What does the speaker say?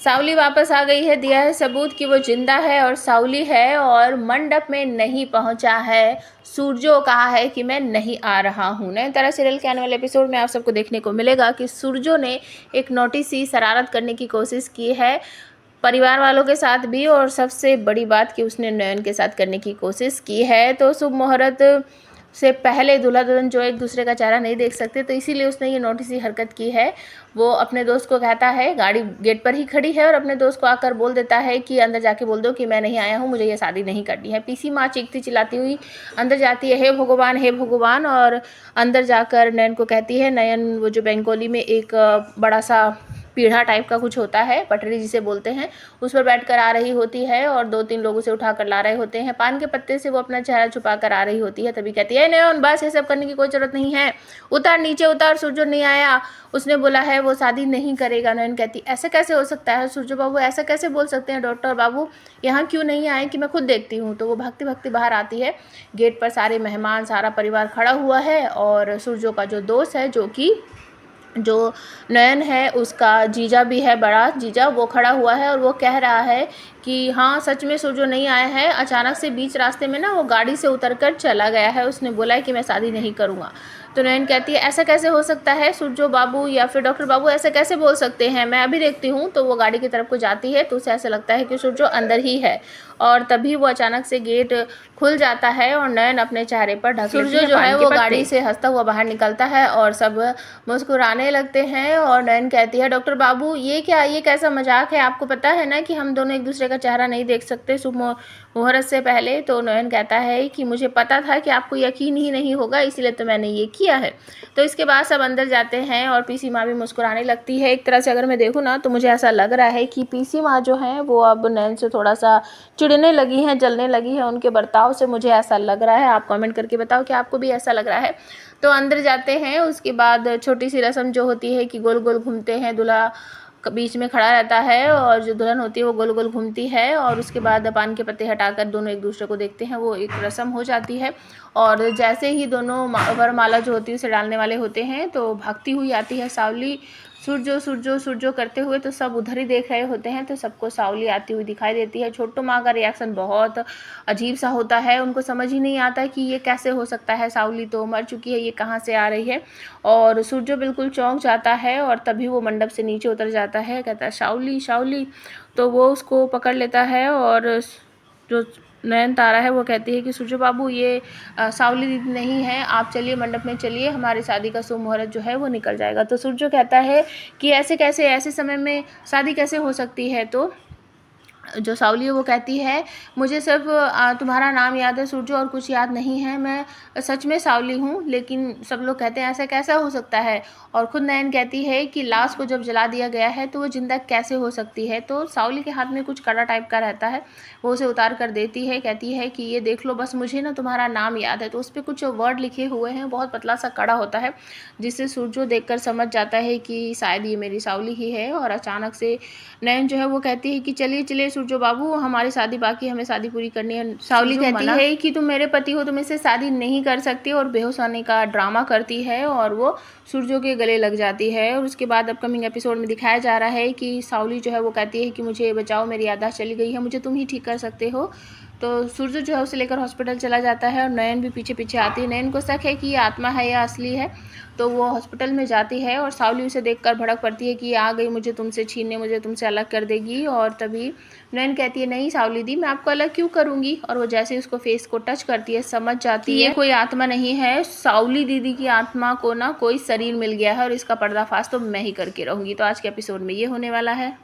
सावली वापस आ गई है, दिया है सबूत कि वो जिंदा है और सावली है और मंडप में नहीं पहुंचा है। सूरजो कहा है कि मैं नहीं आ रहा हूं। नयनतारा सीरियल के आने वाले एपिसोड में आप सबको देखने को मिलेगा कि सूरजो ने एक नोटी सी शरारत करने की कोशिश की है परिवार वालों के साथ भी, और सबसे बड़ी बात कि उसने नयन के साथ करने की कोशिश की है। तो शुभ मुहूर्त से पहले दूल्हा दुल्हन जो एक दूसरे का चेहरा नहीं देख सकते, तो इसीलिए उसने ये नोटिस सी हरकत की है। वो अपने दोस्त को कहता है, गाड़ी गेट पर ही खड़ी है, और अपने दोस्त को आकर बोल देता है कि अंदर जाके बोल दो कि मैं नहीं आया हूँ, मुझे ये शादी नहीं करनी है। पीसी माँ चीखती चिल्लाती हुई अंदर जाती है, हे भगवान हे भगवान, और अंदर जाकर नयन को कहती है। नयन वो जो बेंगोली में एक बड़ा सा पीढ़ा टाइप का कुछ होता है, पटरी जिसे बोलते हैं, उस पर बैठकर आ रही होती है और 2-3 लोग उसे उठाकर ला रहे होते हैं। पान के पत्ते से वो अपना चेहरा छुपा कर आ रही होती है। तभी कहती है, नयन बस ये सब करने की कोई जरूरत नहीं है, उतार नीचे उतार। सूरजो नहीं आया, उसने बोला है वो शादी नहीं करेगा। नयन कहती, ऐसा कैसे हो सकता है सूरजो बाबू, ऐसा कैसे बोल सकते हैं डॉक्टर बाबू, यहाँ क्यों नहीं आए कि मैं खुद देखती हूँ। तो वो भागती भागती बाहर आती है। गेट पर सारे मेहमान सारा परिवार खड़ा हुआ है और सूरजो का जो दोस्त है, जो नयन है, उसका जीजा भी है, बड़ा जीजा, वो खड़ा हुआ है और वो कह रहा है कि हाँ सच में सूरजो नहीं आया है। अचानक से बीच रास्ते में ना वो गाड़ी से उतरकर चला गया है, उसने बोला है कि मैं शादी नहीं करूँगा। तो नयन कहती है, ऐसा कैसे हो सकता है सूरजो बाबू या फिर डॉक्टर बाबू, ऐसा कैसे बोल सकते हैं, मैं अभी देखती हूँ। तो वो गाड़ी की तरफ को जाती है तो उसे ऐसा लगता है कि सूरजो अंदर ही है, और तभी वो अचानक से गेट खुल जाता है और नयन अपने चेहरे पर ढक लेती है। सूरजो जो है वो गाड़ी से हंसता हुआ बाहर निकलता है और सब मुस्कुराने लगते हैं। और नयन कहती है, डॉक्टर बाबू ये क्या, ये कैसा मजाक है, आपको पता है ना कि हम दोनों एक दूसरे का चेहरा नहीं देख सकते शुभ मुहूर्त से पहले। तो नयन कहता है कि मुझे पता था कि आपको यकीन ही नहीं होगा, इसीलिए तो मैंने ये किया है। तो इसके बाद सब अंदर जाते हैं और पीसी माँ भी मुस्कुराने लगती है। एक तरह से अगर मैं देखूँ ना तो मुझे ऐसा लग रहा है कि पीसी माँ जो है वो अब नयन से थोड़ा सा चिढ़ने लगी हैं, जलने लगी है उनके बर्ताव से, मुझे ऐसा लग रहा है। आप कमेंट करके बताओ कि आपको भी ऐसा लग रहा है। तो अंदर जाते हैं। उसके बाद छोटी सी रस्म जो होती है कि गोल गोल घूमते हैं, दूल्हा बीच में खड़ा रहता है और जो दुल्हन होती है वो गोल गोल घूमती है, और उसके बाद पान के पत्ते हटाकर दोनों एक दूसरे को देखते हैं, वो एक रस्म हो जाती है। और जैसे ही दोनों वरमाला जो होती है उसे डालने वाले होते हैं तो भागती हुई आती है सावली, सूरजो सूरजो सूरजो करते हुए। तो सब उधर ही देख रहे होते हैं, तो सबको सावली आती हुई दिखाई देती है। छोटू माँ का रिएक्शन बहुत अजीब सा होता है, उनको समझ ही नहीं आता कि ये कैसे हो सकता है, सावली तो मर चुकी है, ये कहाँ से आ रही है। और सूरजो बिल्कुल चौंक जाता है और तभी वो मंडप से नीचे उतर जाता है, कहता है सावली सावली। तो वो उसको पकड़ लेता है और जो नयनतारा है वो कहती है कि सूरजो बाबू ये सावली दीदी नहीं है, आप चलिए मंडप में चलिए, हमारी शादी का शुभ मुहूर्त जो है वो निकल जाएगा। तो सूरजो कहता है कि ऐसे कैसे, ऐसे समय में शादी कैसे हो सकती है। तो जो सावली है वो कहती है, मुझे सिर्फ तुम्हारा नाम याद है सूरजो, और कुछ याद नहीं है, मैं सच में सावली हूँ, लेकिन सब लोग कहते हैं ऐसा कैसा हो सकता है। और खुद नयन कहती है कि लाश को जब जला दिया गया है तो वो जिंदा कैसे हो सकती है। तो सावली के हाथ में कुछ कड़ा टाइप का रहता है, वो उसे उतार कर देती है, कहती है कि ये देख लो, बस मुझे ना तुम्हारा नाम याद है। तो उस पर कुछ वर्ड लिखे हुए हैं, बहुत पतला सा कड़ा होता है, जिससे सूरजो देखकर समझ जाता है कि शायद ये मेरी सावली ही है। और अचानक से नयन जो है वो कहती है कि चलिए चलिए सूरजो बाबू, हमारी शादी बाकी, हमें शादी पूरी करनी है। सावली कहती है कि तुम मेरे पति हो, तुम इससे शादी नहीं कर सकती, और बेहोश होने का ड्रामा करती है और वो सूरजो के गले लग जाती है। और उसके बाद अपकमिंग एपिसोड में दिखाया जा रहा है कि सावली जो है वो कहती है कि मुझे बचाओ, मेरी याददाश्त चली गई है, मुझे तुम ही ठीक कर सकते हो। तो सूरजो जो है उसे लेकर हॉस्पिटल चला जाता है और नयन भी पीछे पीछे आती है। नयन को शक है कि ये आत्मा है या असली है, तो वो हॉस्पिटल में जाती है और सावली उसे देखकर भड़क पड़ती है कि ये आ गई मुझे तुमसे छीनने, मुझे तुमसे अलग कर देगी। और तभी नयन कहती है, नहीं सावली दी, मैं आपको अलग क्यों करूँगी। और वो जैसे उसको फेस को टच करती है, समझ जाती है ये कोई आत्मा नहीं है, सावली दीदी की आत्मा को ना कोई शरीर मिल गया है और इसका पर्दाफाश तो मैं ही करके रहूँगी। तो आज के एपिसोड में ये होने वाला है।